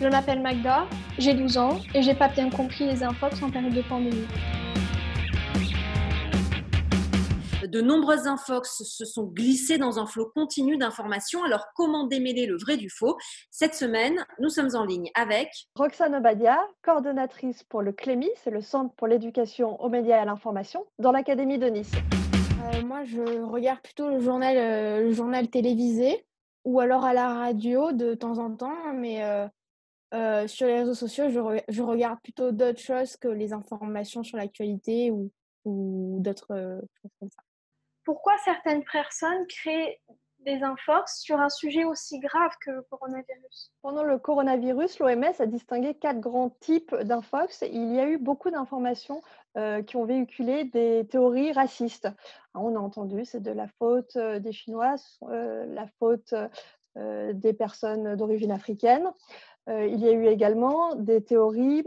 Je m'appelle Magda, j'ai 12 ans et j'ai pas bien compris les infox en période de pandémie. De nombreuses infox se sont glissées dans un flot continu d'informations. Alors, comment démêler le vrai du faux? Cette semaine, nous sommes en ligne avec Roxane Obadia, coordonnatrice pour le CLEMI, c'est le Centre pour l'éducation aux médias et à l'information, dans l'Académie de Nice. Moi, je regarde plutôt le journal télévisé ou alors à la radio de temps en temps, mais sur les réseaux sociaux, je regarde plutôt d'autres choses que les informations sur l'actualité ou d'autres, choses comme ça. Pourquoi certaines personnes créent des infox sur un sujet aussi grave que le coronavirus? Pendant le coronavirus, l'OMS a distingué 4 grands types d'infox. Il y a eu beaucoup d'informations qui ont véhiculé des théories racistes. On a entendu, c'est de la faute des Chinois, la faute des personnes d'origine africaine. Il y a eu également des théories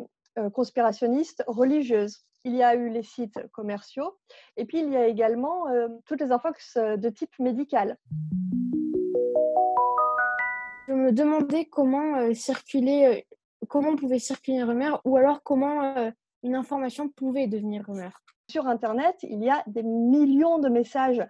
conspirationnistes religieuses. Il y a eu les sites commerciaux et puis il y a également toutes les infox de type médical. Je me demandais comment pouvait circuler une rumeur ou alors comment, une information pouvait devenir rumeur. Sur Internet, il y a des millions de messages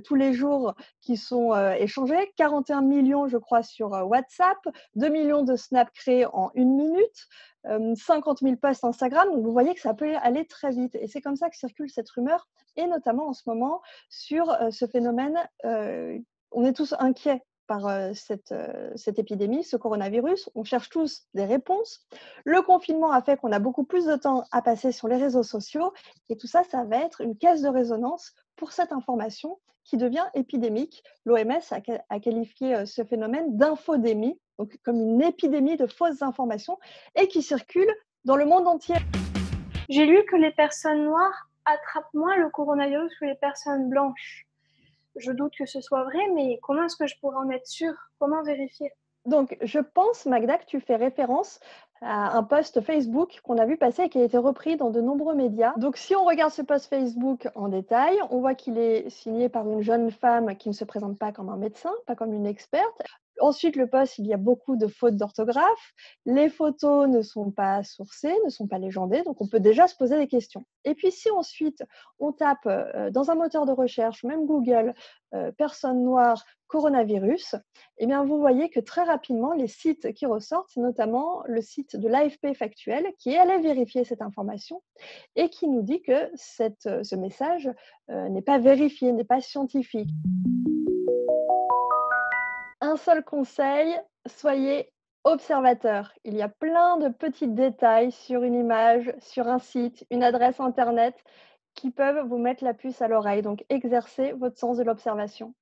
tous les jours qui sont échangés, 41 millions, je crois, sur WhatsApp, 2 millions de snaps créés en 1 minute, 50 000 posts Instagram. Donc, vous voyez que ça peut aller très vite. Et c'est comme ça que circule cette rumeur, et notamment en ce moment sur ce phénomène. On est tous inquiets par cette épidémie, ce coronavirus. On cherche tous des réponses. Le confinement a fait qu'on a beaucoup plus de temps à passer sur les réseaux sociaux. Et tout ça, ça va être une caisse de résonance pour cette information qui devient épidémique. L'OMS a qualifié ce phénomène d'infodémie, donc comme une épidémie de fausses informations, et qui circule dans le monde entier. J'ai lu que les personnes noires attrapent moins le coronavirus que les personnes blanches. Je doute que ce soit vrai, mais comment est-ce que je pourrais en être sûre? Comment vérifier? Donc, je pense, Magda, que tu fais référence à un post Facebook qu'on a vu passer et qui a été repris dans de nombreux médias. Donc, si on regarde ce post Facebook en détail, on voit qu'il est signé par une jeune femme qui ne se présente pas comme un médecin, pas comme une experte. Ensuite, le post, il y a beaucoup de fautes d'orthographe. Les photos ne sont pas sourcées, ne sont pas légendées, donc on peut déjà se poser des questions. Et puis, si ensuite on tape dans un moteur de recherche, même Google, personne noire, coronavirus, eh bien, vous voyez que très rapidement, les sites qui ressortent, c'est notamment le site de l'AFP Factuel qui est allé vérifier cette information et qui nous dit que ce message n'est pas vérifié, n'est pas scientifique. Un seul conseil, soyez observateur. Il y a plein de petits détails sur une image, sur un site, une adresse Internet qui peuvent vous mettre la puce à l'oreille. Donc, exercez votre sens de l'observation.